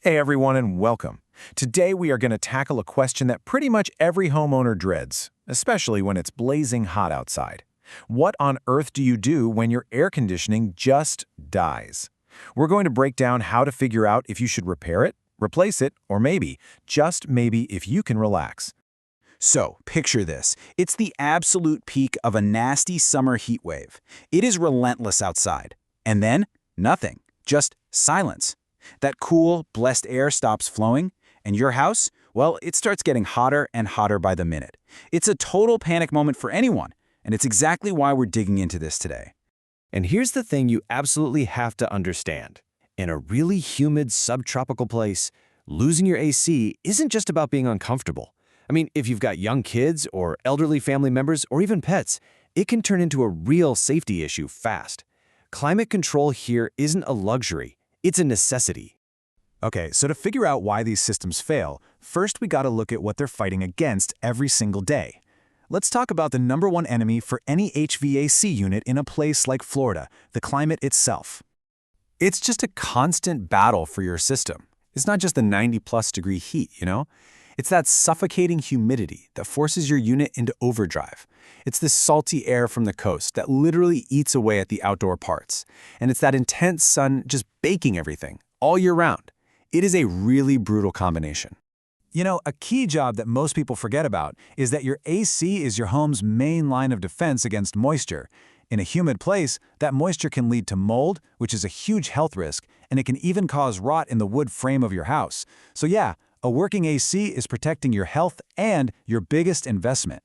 Hey everyone and welcome. Today we are going to tackle a question that pretty much every homeowner dreads, especially when it's blazing hot outside. What on earth do you do when your air conditioning just dies? We're going to break down how to figure out if you should repair it, replace it, or maybe, just maybe, if you can relax. So, picture this. It's the absolute peak of a nasty summer heat wave. It is relentless outside. And then, nothing. Just silence. That cool, blessed air stops flowing, and your house, well, it starts getting hotter and hotter by the minute. It's a total panic moment for anyone, and it's exactly why we're digging into this today. And here's the thing you absolutely have to understand. In a really humid subtropical place, losing your AC isn't just about being uncomfortable. I mean, if you've got young kids or elderly family members or even pets, it can turn into a real safety issue fast. Climate control here isn't a luxury, it's a necessity. Okay, so to figure out why these systems fail, first we gotta look at what they're fighting against every single day. Let's talk about the number one enemy for any HVAC unit in a place like Florida, the climate itself. It's just a constant battle for your system. It's not just the 90+ degree heat, It's that suffocating humidity that forces your unit into overdrive. It's the salty air from the coast that literally eats away at the outdoor parts. And it's that intense sun just baking everything, all year round. It is a really brutal combination. A key job that most people forget about is that your AC is your home's main line of defense against moisture. In a humid place, that moisture can lead to mold, which is a huge health risk, and it can even cause rot in the wood frame of your house. So yeah, a working AC is protecting your health and your biggest investment.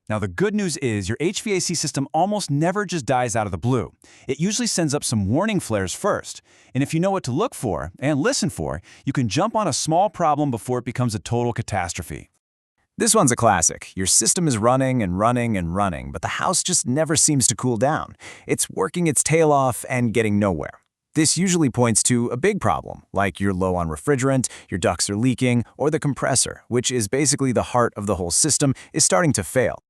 Now, the good news is your HVAC system almost never just dies out of the blue. It usually sends up some warning flares first. And if you know what to look for and listen for, you can jump on a small problem before it becomes a total catastrophe. This one's a classic. Your system is running and running and running, but the house just never seems to cool down. It's working its tail off and getting nowhere. This usually points to a big problem, like you're low on refrigerant, your ducts are leaking, or the compressor, which is basically the heart of the whole system, is starting to fail.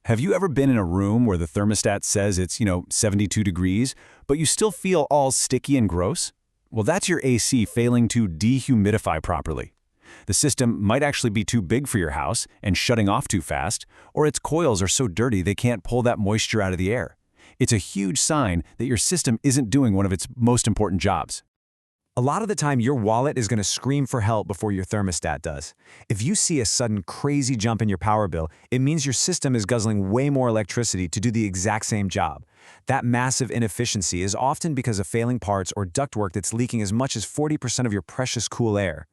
Have you ever been in a room where the thermostat says it's, 72 degrees, but you still feel all sticky and gross? Well, that's your AC failing to dehumidify properly. The system might actually be too big for your house and shutting off too fast, or its coils are so dirty they can't pull that moisture out of the air. It's a huge sign that your system isn't doing one of its most important jobs. A lot of the time, your wallet is going to scream for help before your thermostat does. If you see a sudden crazy jump in your power bill, it means your system is guzzling way more electricity to do the exact same job. That massive inefficiency is often because of failing parts or ductwork that's leaking as much as 40% of your precious cool air.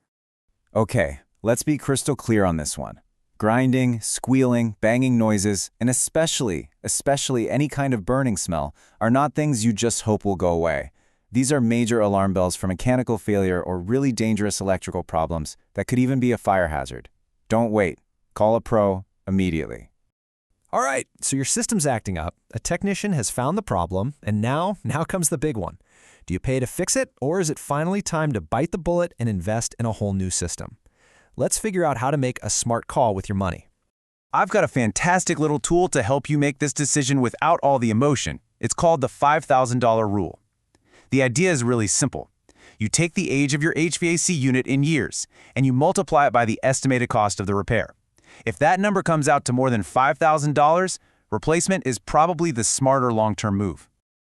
Okay, let's be crystal clear on this one. Grinding, squealing, banging noises, and especially any kind of burning smell are not things you just hope will go away. These are major alarm bells for mechanical failure or really dangerous electrical problems that could even be a fire hazard. Don't wait. Call a pro immediately. All right, so your system's acting up, a technician has found the problem, and now comes the big one. Do you pay to fix it, or is it finally time to bite the bullet and invest in a whole new system? Let's figure out how to make a smart call with your money. I've got a fantastic little tool to help you make this decision without all the emotion. It's called the $5,000 rule. The idea is really simple. You take the age of your HVAC unit in years, and you multiply it by the estimated cost of the repair. If that number comes out to more than $5,000, replacement is probably the smarter long-term move.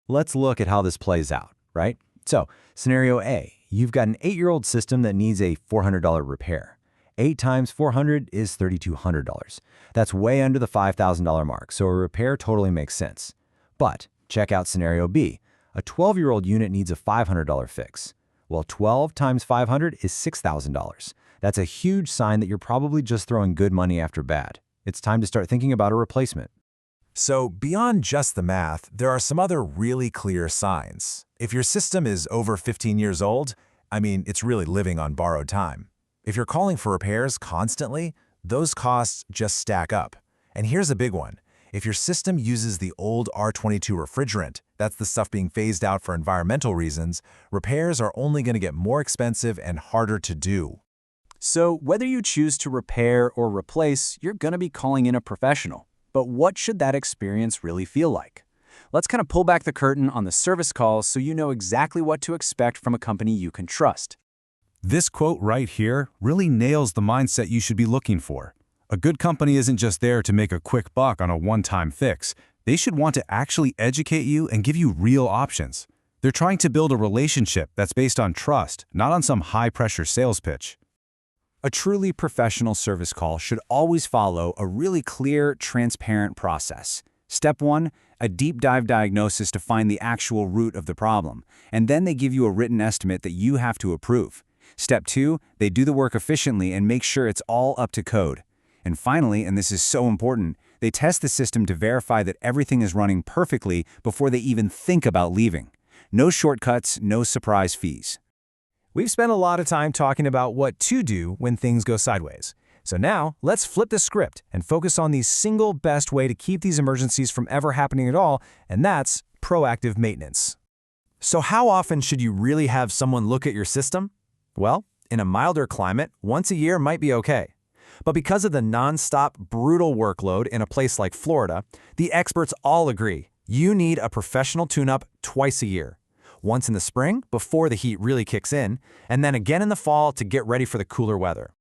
Let's look at how this plays out, right? So, scenario A, you've got an 8-year-old system that needs a $400 repair. 8 times 400 is $3,200. That's way under the $5,000 mark, so a repair totally makes sense. But check out scenario B. A 12-year-old unit needs a $500 fix. Well, 12 times 500 is $6,000. That's a huge sign that you're probably just throwing good money after bad. It's time to start thinking about a replacement. So beyond just the math, there are some other really clear signs. If your system is over 15 years old, it's really living on borrowed time. If you're calling for repairs constantly, those costs just stack up. And here's a big one. If your system uses the old R22 refrigerant, that's the stuff being phased out for environmental reasons, repairs are only going to get more expensive and harder to do. So whether you choose to repair or replace, you're going to be calling in a professional. But what should that experience really feel like? Let's kind of pull back the curtain on the service calls so you know exactly what to expect from a company you can trust. This quote right here really nails the mindset you should be looking for. A good company isn't just there to make a quick buck on a one-time fix. They should want to actually educate you and give you real options. They're trying to build a relationship that's based on trust, not on some high-pressure sales pitch. A truly professional service call should always follow a really clear, transparent process. Step 1, a deep dive diagnosis to find the actual root of the problem, and then they give you a written estimate that you have to approve. Step 2, they do the work efficiently and make sure it's all up to code. And finally, and this is so important, they test the system to verify that everything is running perfectly before they even think about leaving. No shortcuts, no surprise fees. We've spent a lot of time talking about what to do when things go sideways. So now, let's flip the script and focus on the single best way to keep these emergencies from ever happening at all, and that's proactive maintenance. So how often should you really have someone look at your system? Well, in a milder climate, once a year might be okay. But because of the non-stop, brutal workload in a place like Florida, the experts all agree you need a professional tune-up twice a year. Once in the spring, before the heat really kicks in, and then again in the fall to get ready for the cooler weather.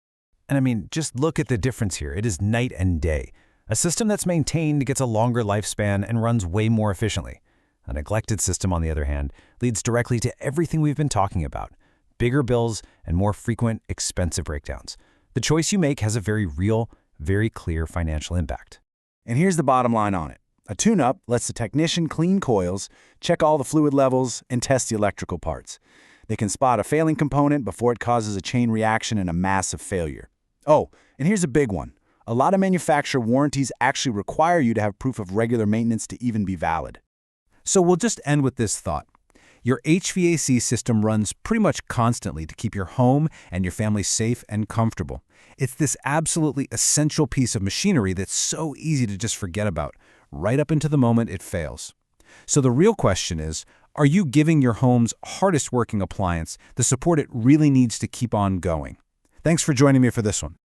And I mean, just look at the difference here. It is night and day. A system that's maintained gets a longer lifespan and runs way more efficiently. A neglected system, on the other hand, leads directly to everything we've been talking about: bigger bills and more frequent, expensive breakdowns. The choice you make has a very real, very clear financial impact. And here's the bottom line on it. A tune-up lets the technician clean coils, check all the fluid levels, and test the electrical parts. They can spot a failing component before it causes a chain reaction and a massive failure. Oh, and here's a big one. A lot of manufacturer warranties actually require you to have proof of regular maintenance to even be valid. So we'll just end with this thought. Your HVAC system runs pretty much constantly to keep your home and your family safe and comfortable. It's this absolutely essential piece of machinery that's so easy to just forget about, right up into the moment it fails. So the real question is, are you giving your home's hardest working appliance the support it really needs to keep on going? Thanks for joining me for this one.